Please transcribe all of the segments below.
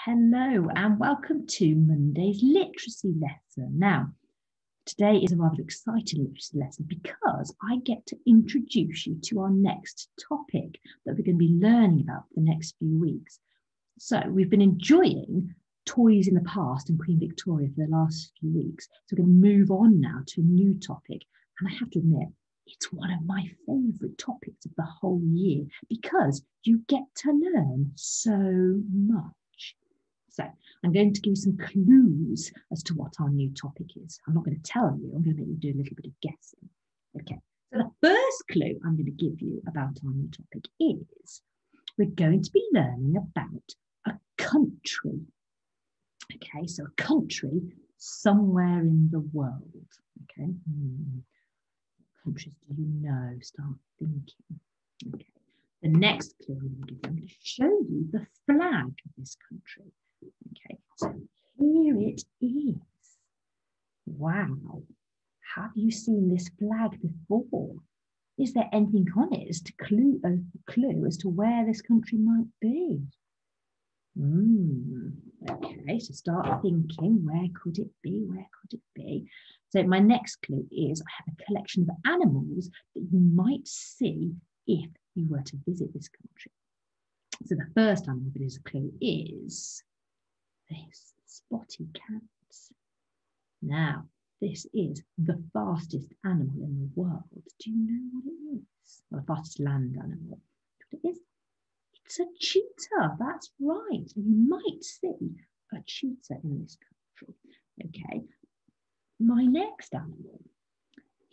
Hello and welcome to Monday's literacy lesson. Now, today is a rather exciting literacy lesson because I get to introduce you to our next topic that we're going to be learning about for the next few weeks. So we've been enjoying toys in the past and Queen Victoria for the last few weeks. So we're going to move on now to a new topic. And I have to admit, it's one of my favourite topics of the whole year because you get to learn so much. So I'm going to give you some clues as to what our new topic is. I'm not going to tell you, I'm going to make you do a little bit of guessing. Okay, so the first clue I'm going to give you about our new topic is we're going to be learning about a country. Okay, so a country somewhere in the world. Okay, what countries do you know? Start thinking. Okay, the next clue I'm going to show you the flag of this country. Okay, so here it is. Wow. Have you seen this flag before? Is there anything on it as to clue as to where this country might be? Okay, so start thinking, where could it be? Where could it be? So my next clue is I have a collection of animals that you might see if you were to visit this country. So the first animal that is a clue is this spotty cat. Now, this is the fastest animal in the world. Do you know what it is? Well, the fastest land animal. What it is? It's a cheetah. That's right. You might see a cheetah in this country. Okay. My next animal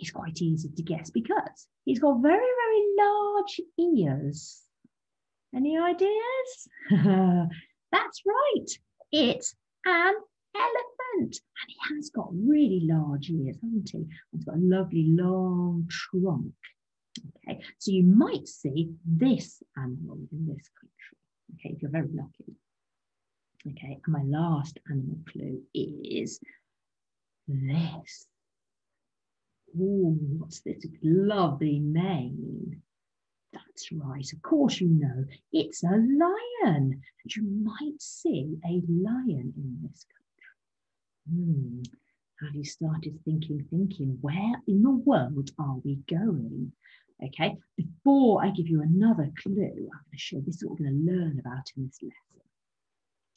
is quite easy to guess because he's got very, very large ears. Any ideas? That's right. It's an elephant. And he has got really large ears, hasn't he? He's got a lovely long trunk. Okay, so you might see this animal in this country. Okay, if you're very lucky. Okay, and my last animal clue is this. Oh, what's this lovely mane? That's right, of course you know, it's a lion. And you might see a lion in this country. Have you started thinking, where in the world are we going? Okay, before I give you another clue, I'm going to show this is what we're going to learn about in this lesson.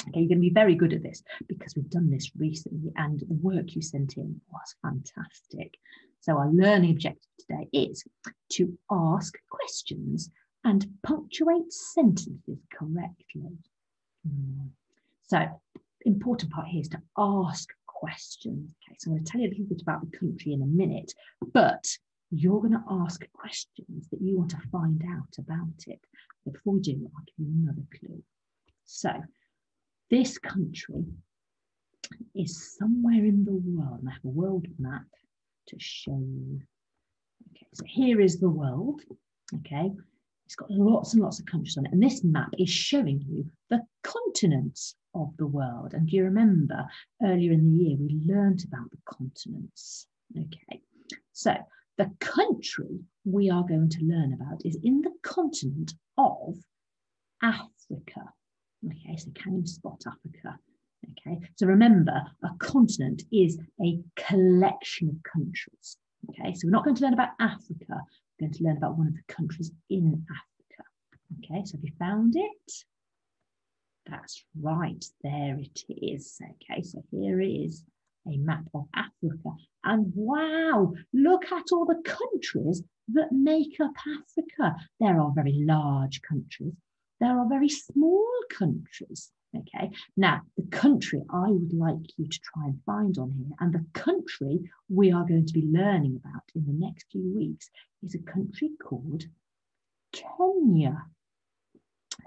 Okay, you're going to be very good at this because we've done this recently and the work you sent in was fantastic. So our learning objective today is to ask questions and punctuate sentences correctly. So important part here is to ask questions. Okay, so I'm going to tell you a little bit about the country in a minute, but you're going to ask questions that you want to find out about it. But before we do, I'll give you another clue. So this country is somewhere in the world, and I have a world map to show you. Okay, so here is the world. Okay, it's got lots and lots of countries on it, and this map is showing you the continents of the world. And do you remember earlier in the year we learned about the continents? Okay, so the country we are going to learn about is in the continent of Africa. Okay, so can you spot Africa? Okay, so remember, a continent is a collection of countries. Okay, so we're not going to learn about Africa, we're going to learn about one of the countries in Africa. Okay, so have you found it? That's right, there it is. Okay, so here is a map of Africa. And wow, look at all the countries that make up Africa. There are very large countries. There are very small countries. Okay, now the country I would like you to try and find on here, and the country we are going to be learning about in the next few weeks is a country called Kenya.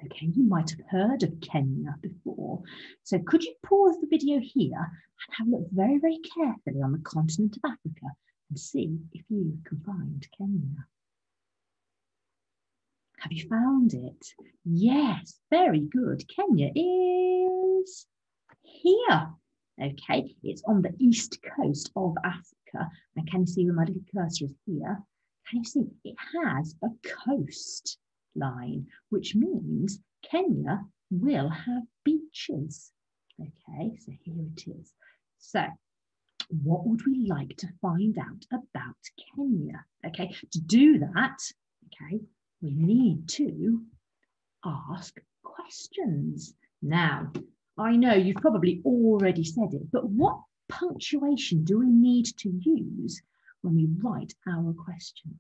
Okay, you might have heard of Kenya before. So could you pause the video here and have a look very, very carefully on the continent of Africa and see if you can find Kenya? Have you found it? Yes, very good. Kenya is here. Okay, it's on the east coast of Africa. And can you see where my little cursor is here? Can you see it has a coastline, which means Kenya will have beaches. Okay, so here it is. So what would we like to find out about Kenya? Okay, to do that, okay, we need to ask questions. Now, I know you've probably already said it, but what punctuation do we need to use when we write our questions?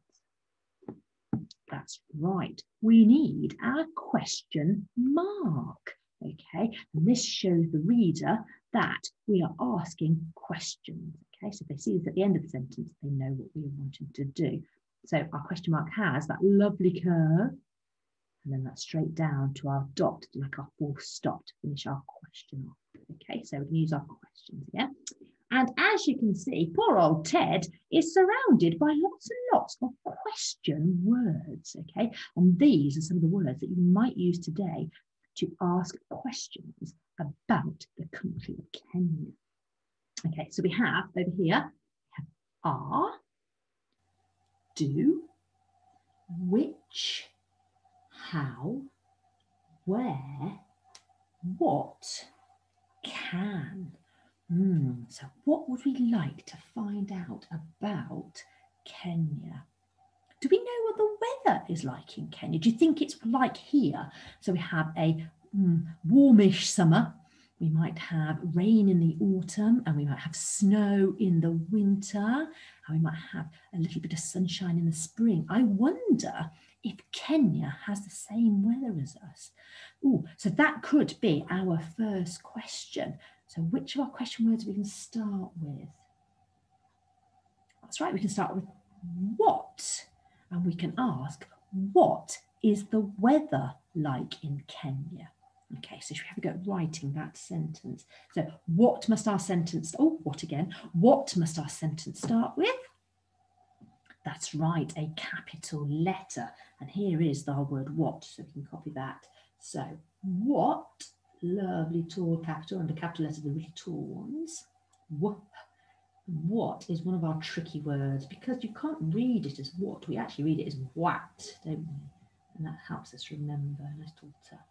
That's right, we need our question mark. Okay, and this shows the reader that we are asking questions. Okay, so if they see this at the end of the sentence, they know what we are wanting to do. So our question mark has that lovely curve, and then that's straight down to our dot, like our full stop to finish our question off. Okay, so we can use our questions again. And as you can see, poor old Ted is surrounded by lots and lots of question words, okay? And these are some of the words that you might use today to ask questions about the country of Kenya. Okay, so we have over here, are, do, which, how, where, what, can. So what would we like to find out about Kenya? Do we know what the weather is like in Kenya? Do you think it's like here? So we have a warmish summer. We might have rain in the autumn, and we might have snow in the winter, and we might have a little bit of sunshine in the spring. I wonder if Kenya has the same weather as us. Oh, so that could be our first question. So which of our question words we can start with? That's right, we can start with what, and we can ask, what is the weather like in Kenya? Okay, so should we have a go at writing that sentence? So what must our sentence, what must our sentence start with? That's right, a capital letter. And here is our word what, so we can copy that. So what, lovely tall capital, and the capital letters are the really tall ones. What is one of our tricky words, because you can't read it as what, we actually read it as what, don't we? And that helps us remember. Nice daughter.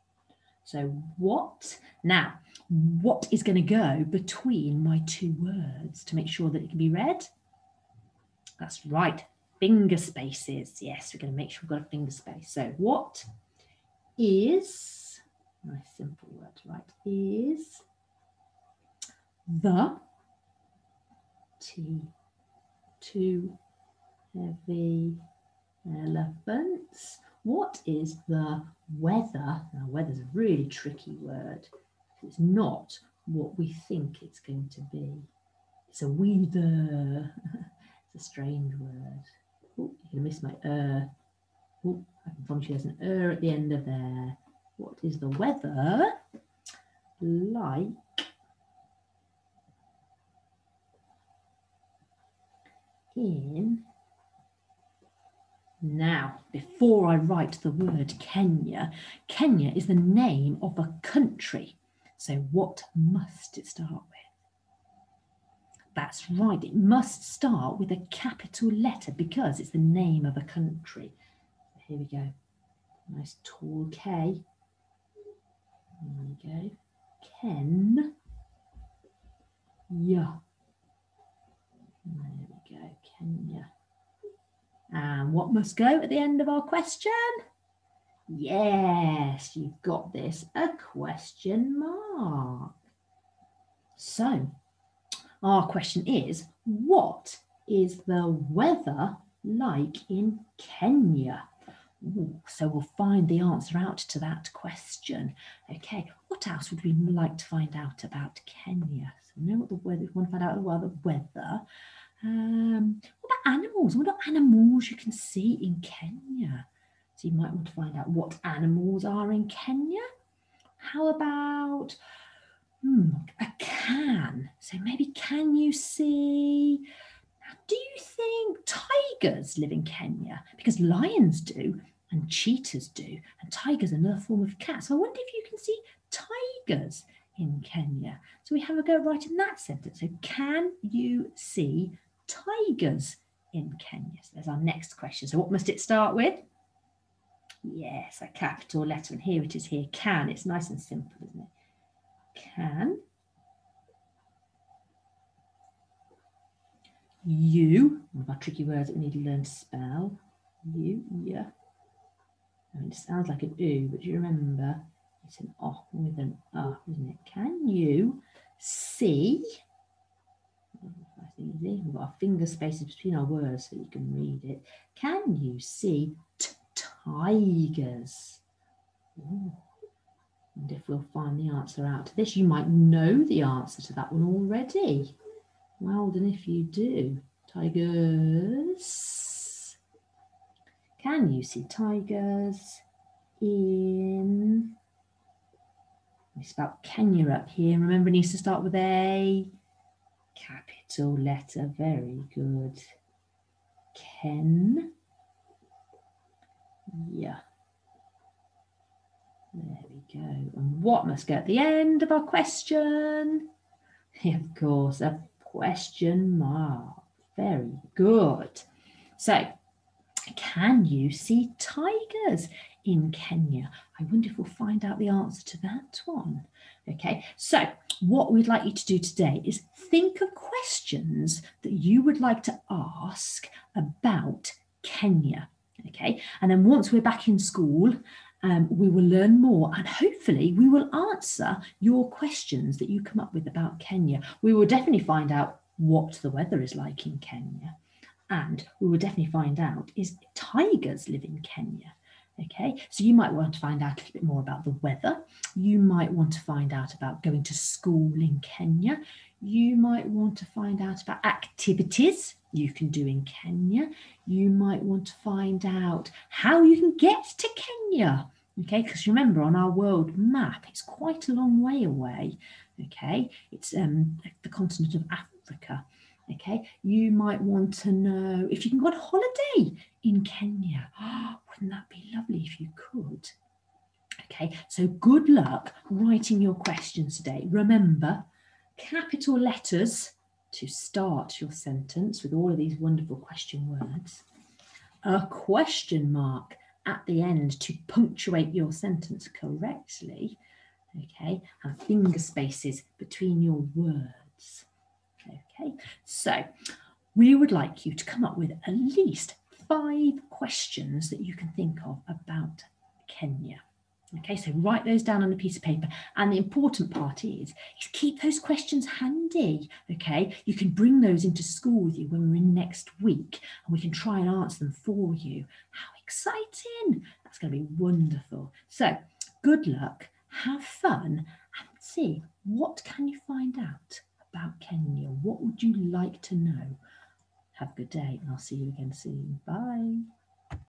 So what? Now, what is going to go between my two words to make sure that it can be read? That's right, finger spaces. Yes, we're going to make sure we've got a finger space. So what is, nice simple word, right, is the two heavy elephants. What is the weather? Now, weather's a really tricky word. It's not what we think it's going to be. It's a weather. It's a strange word. Oh, you're going to miss my Oh, I can promise you there's an at the end of there. What is the weather like in? Now, before I write the word Kenya, Kenya is the name of a country. So what must it start with? That's right, it must start with a capital letter because it's the name of a country. So here we go. Nice tall K. There we go. Ken. Yeah. There we go. Kenya. And what must go at the end of our question? Yes, you've got this, a question mark. So, our question is, what is the weather like in Kenya? Ooh, so we'll find the answer out to that question. Okay, what else would we like to find out about Kenya? So we know what the weather, we want to find out about the weather. What about animals? What are animals you can see in Kenya? So you might want to find out what animals are in Kenya. How about a can? So maybe can you see, do you think tigers live in Kenya? Because lions do and cheetahs do, and tigers are another form of cat. So I wonder if you can see tigers in Kenya. So we have a go writing that sentence. So can you see tigers in Kenya? So there's our next question. So what must it start with? Yes, a capital letter. And here it is here, can. It's nice and simple, isn't it? Can you, one of our tricky words that we need to learn to spell. You, yeah. And it sounds like an oo, but do you remember it's an O with an isn't it? Can you see? That's easy. We've got our finger spaces between our words so you can read it. Can you see tigers? Ooh. And if we'll find the answer out to this, you might know the answer to that one already. Well done if you do. Tigers. Can you see tigers in... We spelled Kenya up here. Remember, it needs to start with a capital letter. Very good. Ken. Yeah. There we go. And what must go at the end of our question? Of course, a question mark. Very good. So, can you see tigers in Kenya? I wonder if we'll find out the answer to that one. Okay, so what we'd like you to do today is think of questions that you would like to ask about Kenya. Okay, and then once we're back in school, we will learn more and hopefully we will answer your questions that you come up with about Kenya. We will definitely find out what the weather is like in Kenya. And we will definitely find out, is tigers live in Kenya? Okay, so you might want to find out a little bit more about the weather. You might want to find out about going to school in Kenya. You might want to find out about activities you can do in Kenya. You might want to find out how you can get to Kenya. Okay, because remember on our world map, it's quite a long way away. Okay, it's the continent of Africa. Okay, you might want to know if you can go on holiday in Kenya. Oh, wouldn't that be lovely if you could? Okay, so good luck writing your questions today. Remember, capital letters to start your sentence with all of these wonderful question words. A question mark at the end to punctuate your sentence correctly. Okay, and finger spaces between your words. Okay, so we would like you to come up with at least 5 questions that you can think of about Kenya. Okay, so write those down on a piece of paper. And the important part is keep those questions handy. Okay, you can bring those into school with you when we're in next week and we can try and answer them for you. How exciting! That's going to be wonderful. So good luck, have fun, and see what can you find out about Kenya. What would you like to know? Have a good day and I'll see you again soon. Bye.